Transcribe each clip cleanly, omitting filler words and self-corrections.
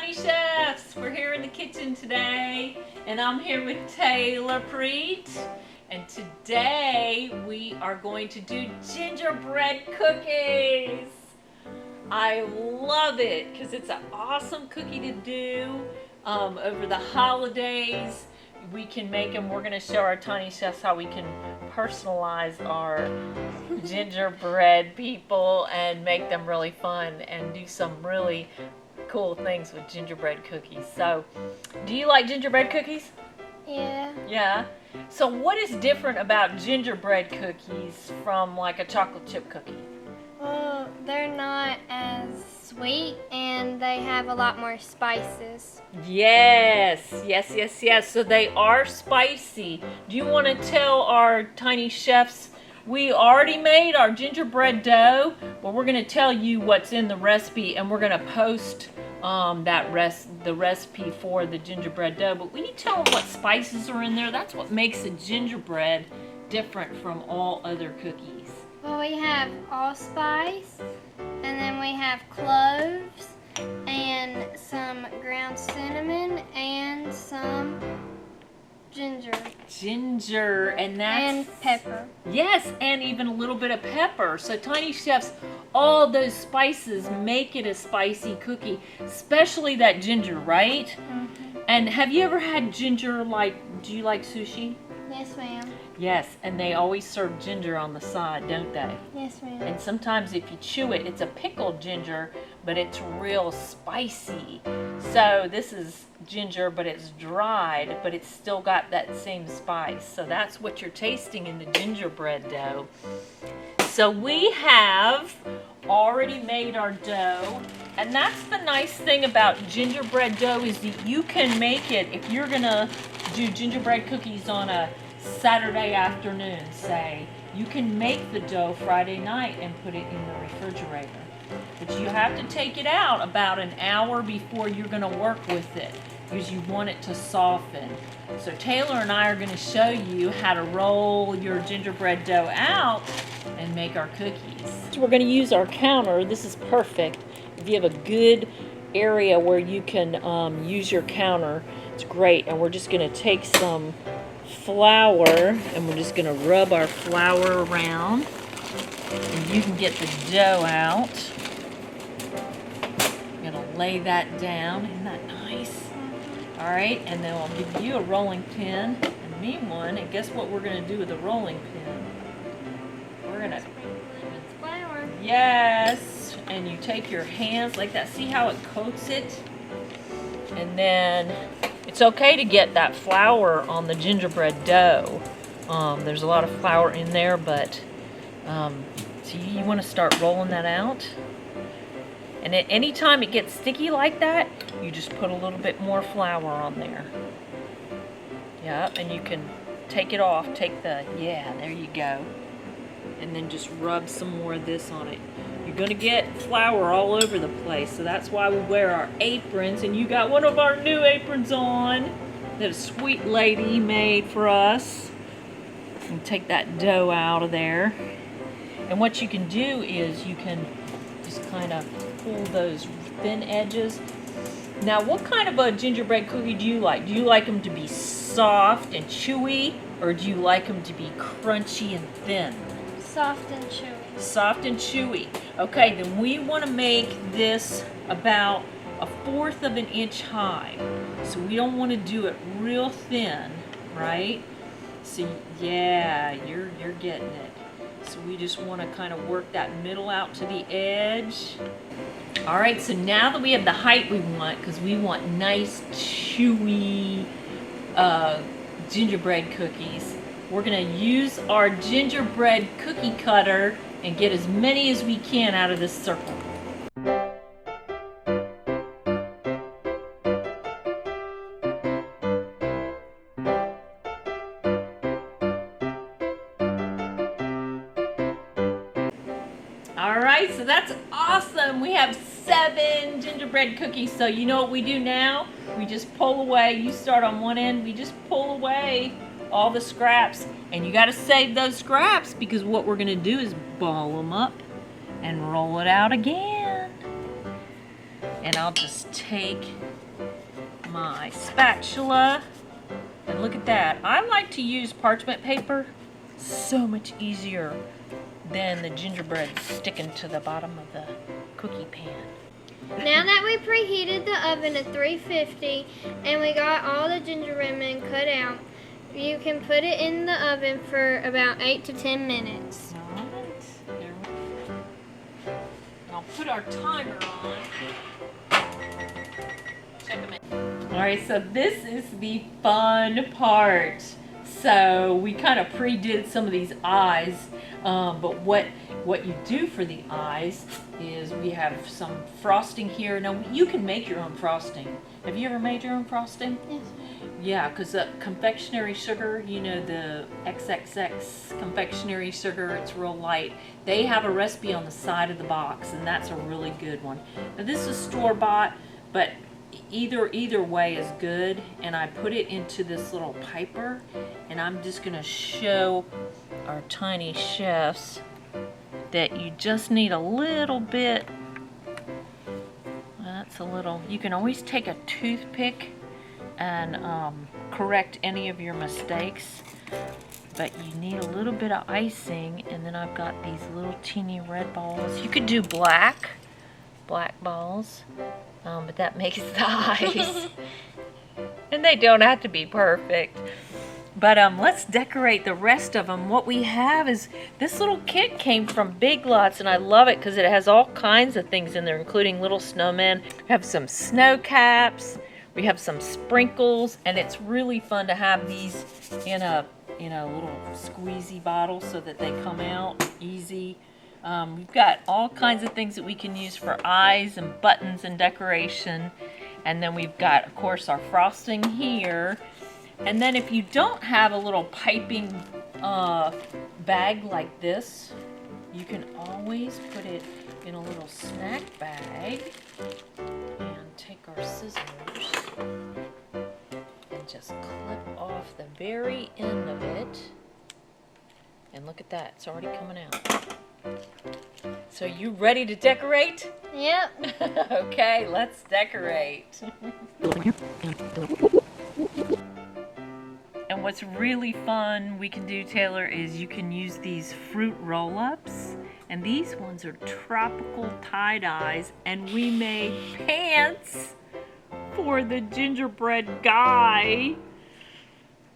Tiny Chefs! We're here in the kitchen today, and I'm here with Taylor Preet. And today we are going to do gingerbread cookies. I love it because it's an awesome cookie to do over the holidays. We can make them. We're going to show our Tiny Chefs how we can personalize our gingerbread people and make them really fun and do some really cool things with gingerbread cookies. So, do you like gingerbread cookies? Yeah. Yeah. So what is different about gingerbread cookies from like a chocolate chip cookie? Well, they're not as sweet and they have a lot more spices. Yes. So they are spicy. Do you want to tell our Tiny Chefs we already made our gingerbread dough, but we're going to tell you what's in the recipe, and we're going to post the recipe for the gingerbread dough. But we need to tell them what spices are in there. That's what makes a gingerbread different from all other cookies. Well, we have allspice, and then we have cloves, and some ground cinnamon, and some ginger, and pepper. Yes, and even a little bit of pepper. So Tiny Chefs, all those spices make it a spicy cookie, especially that ginger, right? Mm-hmm. And have you ever had ginger, do you like sushi? Yes, ma'am. Yes, and they always serve ginger on the side, don't they? Yes, ma'am. And sometimes if you chew it, it's a pickled ginger, but it's real spicy. So this is ginger, but it's dried, but it's still got that same spice. So that's what you're tasting in the gingerbread dough. So we have already made our dough, and that's the nice thing about gingerbread dough is that you can make it if you're gonna do gingerbread cookies on a Saturday afternoon, say. You can make the dough Friday night and put it in the refrigerator. But you have to take it out about an hour before you're going to work with it because you want it to soften. So Taylor and I are going to show you how to roll your gingerbread dough out and make our cookies. So we're going to use our counter. This is perfect. If you have a good area where you can use your counter, it's great. And we're just going to take some flour and we're just going to rub our flour around, and you can get the dough out. I'm going to lay that down. Isn't that nice? Alright, and then I'll give you a rolling pin and me one, and guess what we're going to do with the rolling pin? We're going to Flour. Yes, and you take your hands like that. See how it coats it? And then it's okay to get that flour on the gingerbread dough. There's a lot of flour in there, but so you want to start rolling that out. And at any time it gets sticky like that, you just put a little bit more flour on there. Yep, and you can take it off. There you go. And then just rub some more of this on it. You're going to get flour all over the place, so that's why we wear our aprons. And you got one of our new aprons on that a sweet lady made for us. And take that dough out of there. And what you can do is you can just kind of pull those thin edges. Now, what kind of a gingerbread cookie do you like? Do you like them to be soft and chewy, or do you like them to be crunchy and thin? Soft and chewy. Soft and chewy. Okay, then we want to make this about 1/4 of an inch high. So we don't want to do it real thin, right? So yeah, you're getting it. So we just want to kind of work that middle out to the edge. All right, so now that we have the height we want, because we want nice chewy gingerbread cookies, we're going to use our gingerbread cookie cutter and get as many as we can out of this circle. Alright, so that's awesome. We have 7 gingerbread cookies. So you know what we do now? We just pull away. You start on one end, we just pull away all the scraps. And you got to save those scraps because what we're going to do is ball them up and roll it out again. And I'll just take my spatula. And look at that. I like to use parchment paper. So much easier than the gingerbread sticking to the bottom of the cookie pan. Now that we preheated the oven at 350 and we got all the gingerbread men cut out, you can put it in the oven for about 8 to 10 minutes. I'll put our timer on. Check them in. Alright, so this is the fun part. So we kind of pre-did some of these eyes, but what you do for the eyes is we have some frosting here. Now you can make your own frosting. Have you ever made your own frosting? Yes. Yeah, because the confectionery sugar, you know, the XXX confectionery sugar, it's real light. They have a recipe on the side of the box, and that's a really good one. Now this is store-bought, but either way is good. And I put it into this little piper, and I'm just gonna show our tiny chefs that you just need a little bit. That's a little, you can always take a toothpick and correct any of your mistakes, but you need a little bit of icing. And then I've got these little teeny red balls. You could do black balls, but that makes the eyes. And they don't have to be perfect. But let's decorate the rest of them. What we have is, this little kit came from Big Lots, and I love it because it has all kinds of things in there, including little snowmen. We have some snow caps. We have some sprinkles, and it's really fun to have these in a little squeezy bottle so that they come out easy. We've got all kinds of things that we can use for eyes and buttons and decoration. And then we've got, of course, our frosting here. And then if you don't have a little piping bag like this, you can always put it in a little snack bag. And take our scissors and just clip off the very end of it. And look at that, it's already coming out. So you ready to decorate? Yep. Okay, let's decorate. And what's really fun we can do, Taylor, is you can use these fruit roll-ups. And these ones are tropical tie-dyes. And we made pants for the gingerbread guy.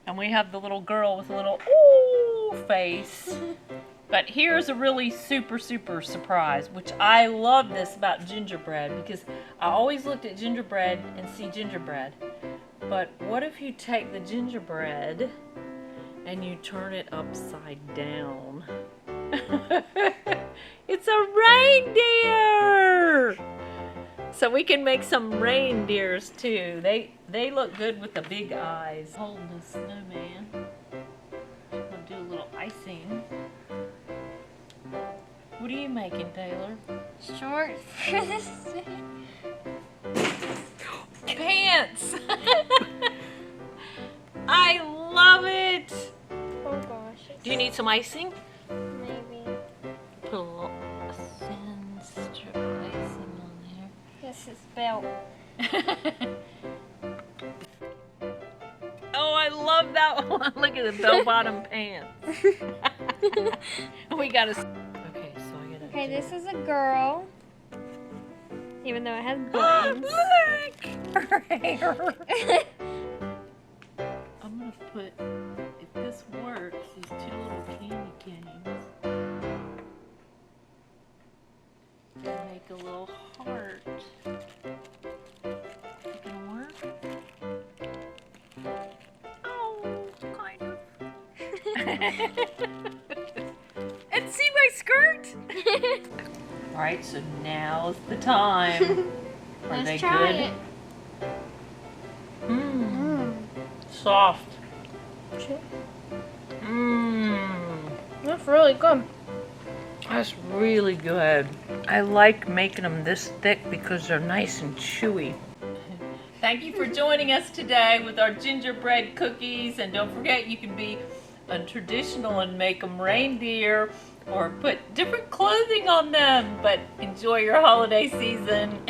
And we have the little girl with a little ooh face. But here's a really super surprise, which I love this about gingerbread, because I always looked at gingerbread and see gingerbread. But what if you take the gingerbread and you turn it upside down? It's a reindeer! So we can make some reindeers too. They look good with the big eyes. Holding the snowman. I'm gonna do a little icing. What are you making, Taylor? Short for this. Pants! I love it! Oh gosh. Do you need some icing? Maybe. Put a little thin strip of icing on there. This is belt. Oh, I love that one. Look at the bell-bottom pants. We gotta. Okay, so I gotta. Okay, this is a girl. Even though it has buttons. Look! Her hair. I'm gonna put, if this works, these two little candy canes. Make a little heart. Is it gonna work? Oh, kind of. And see my skirt? Alright, so now's the time. Are Let's they try good? it. Mmm. Soft. Mmm. That's really good. That's really good. I like making them this thick because they're nice and chewy. Thank you for joining us today with our gingerbread cookies. And don't forget, you can be untraditional and make them reindeer or put different clothing on them. But enjoy your holiday season.